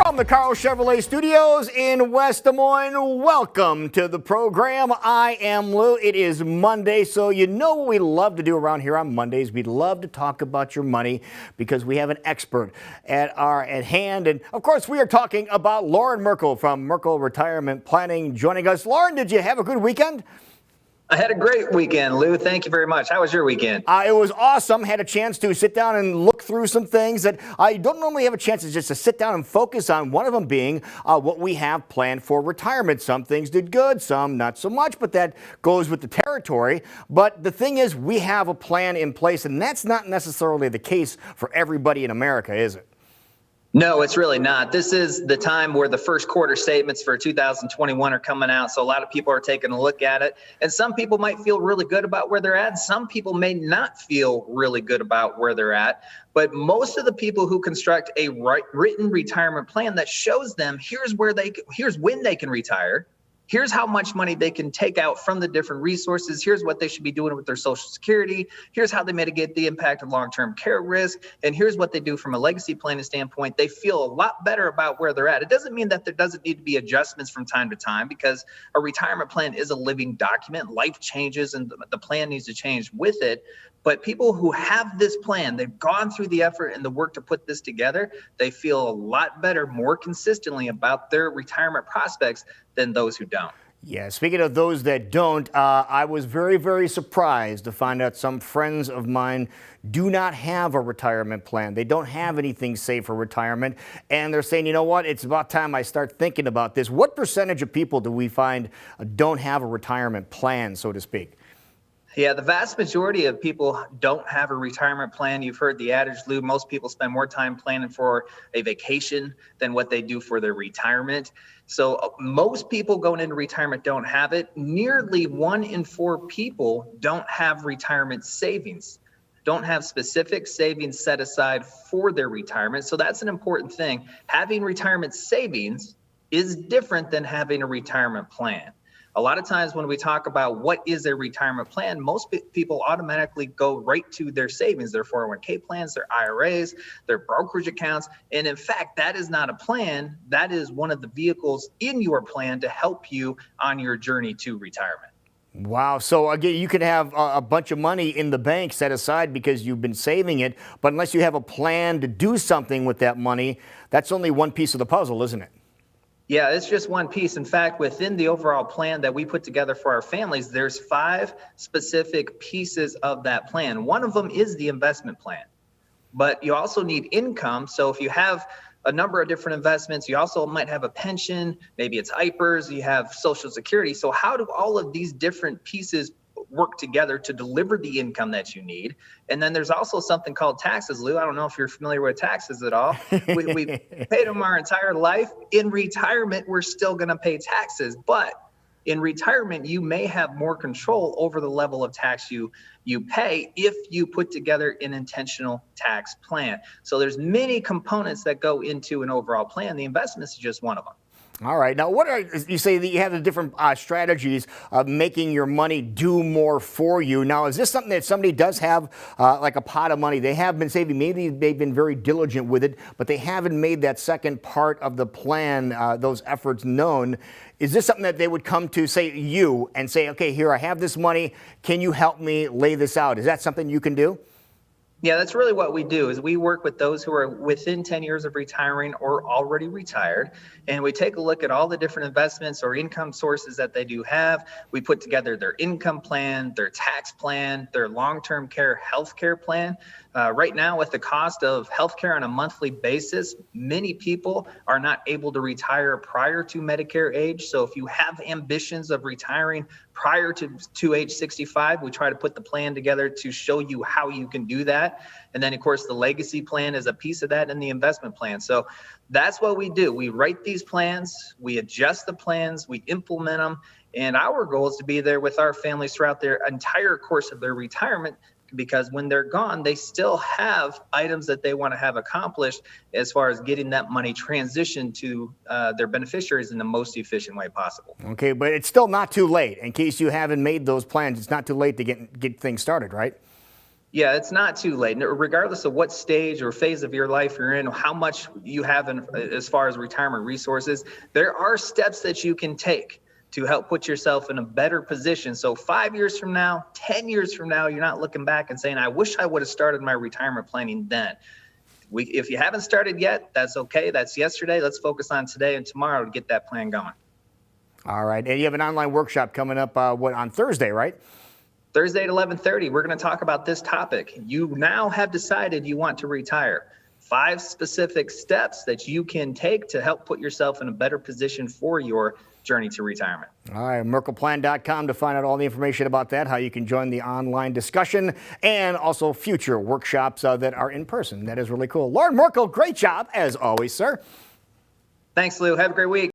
From the Carl Chevrolet Studios in West Des Moines, welcome to the program. I am Lou. It is Monday, so you know what we love to do around here on Mondays. We love to talk about your money because we have an expert at hand. And of course, we are talking about Loren Merkle from Merkle Retirement Planning joining us. Loren, did you have a good weekend? I had a great weekend, Lou. Thank you very much. How was your weekend? It was awesome. Had a chance to sit down and look through some things that I don't normally have a chance to just to sit down and focus on. One of them being what we have planned for retirement. Some things did good, some not so much, but that goes with the territory. But the thing is, we have a plan in place, and that's not necessarily the case for everybody in America, is it? No, it's really not. This is the time where the first quarter statements for 2021 are coming out. So a lot of people are taking a look at it. And some people might feel really good about where they're at. Some people may not feel really good about where they're at. But most of the people who construct a written retirement plan that shows them here's when they can retire. Here's how much money they can take out from the different resources. Here's what they should be doing with their Social Security. Here's how they mitigate the impact of long-term care risk. And here's what they do from a legacy planning standpoint. They feel a lot better about where they're at. It doesn't mean that there doesn't need to be adjustments from time to time, because a retirement plan is a living document. Life changes and the plan needs to change with it. But people who have this plan, they've gone through the effort and the work to put this together, they feel a lot better, more consistently about their retirement prospects than those who don't. Yeah, speaking of those that don't, I was very, very surprised to find out some friends of mine do not have a retirement plan. They don't have anything saved for retirement. And they're saying, you know what, it's about time I start thinking about this. What percentage of people do we find don't have a retirement plan, so to speak? Yeah, the vast majority of people don't have a retirement plan. You've heard the adage, Lou, most people spend more time planning for a vacation than what they do for their retirement. So most people going into retirement don't have it. Nearly 1 in 4 people don't have retirement savings, don't have specific savings set aside for their retirement. So that's an important thing. Having retirement savings is different than having a retirement plan. A lot of times when we talk about what is a retirement plan, most people automatically go right to their savings, their 401k plans, their IRAs, their brokerage accounts. And in fact, that is not a plan. That is one of the vehicles in your plan to help you on your journey to retirement. Wow. So again, you could have a bunch of money in the bank set aside because you've been saving it, but unless you have a plan to do something with that money, that's only one piece of the puzzle, isn't it? Yeah, it's just one piece. In fact, within the overall plan that we put together for our families, there's 5 specific pieces of that plan. One of them is the investment plan, but you also need income. So if you have a number of different investments, you also might have a pension, maybe it's IPERS, you have Social Security. So how do all of these different pieces work together to deliver the income that you need? And then there's also something called taxes, Lou. I don't know if you're familiar with taxes at all. We paid them our entire life. In retirement, we're still going to pay taxes, but in retirement, you may have more control over the level of tax you pay if you put together an intentional tax plan. So there's many components that go into an overall plan. The investments is just one of them. All right. Now, you say that you have the different strategies of making your money do more for you. Now, is this something that somebody does have like a pot of money? They have been saving. Maybe they've been very diligent with it, but they haven't made that second part of the plan, those efforts known. Is this something that they would come to, say, you and say, okay, here, I have this money. Can you help me lay this out? Is that something you can do? Yeah, that's really what we do is we work with those who are within 10 years of retiring or already retired. And we take a look at all the different investments or income sources that they do have. We put together their income plan, their tax plan, their long-term care healthcare plan. Right now, with the cost of healthcare on a monthly basis, many people are not able to retire prior to Medicare age. So if you have ambitions of retiring prior to age 65, we try to put the plan together to show you how you can do that. And then, of course, the legacy plan is a piece of that, and the investment plan. So that's what we do. We write these plans, we adjust the plans, we implement them. And our goal is to be there with our families throughout their entire course of their retirement, because when they're gone, they still have items that they want to have accomplished as far as getting that money transitioned to their beneficiaries in the most efficient way possible. Okay, but it's still not too late. In case you haven't made those plans, it's not too late to get things started, right? Yeah, it's not too late. Regardless of what stage or phase of your life you're in, how much you have as far as retirement resources, there are steps that you can take to help put yourself in a better position. So 5 years from now, 10 years from now, you're not looking back and saying, I wish I would have started my retirement planning then. If you haven't started yet, that's okay. That's yesterday. Let's focus on today and tomorrow to get that plan going. All right. And you have an online workshop coming up, on Thursday, right? Thursday at 11:30, we're going to talk about this topic. You now have decided you want to retire. 5 specific steps that you can take to help put yourself in a better position for your journey to retirement. All right, merkleplan.com to find out all the information about that, how you can join the online discussion, and also future workshops that are in person. That is really cool. Loren Merkle, great job as always, sir. Thanks, Lou. Have a great week.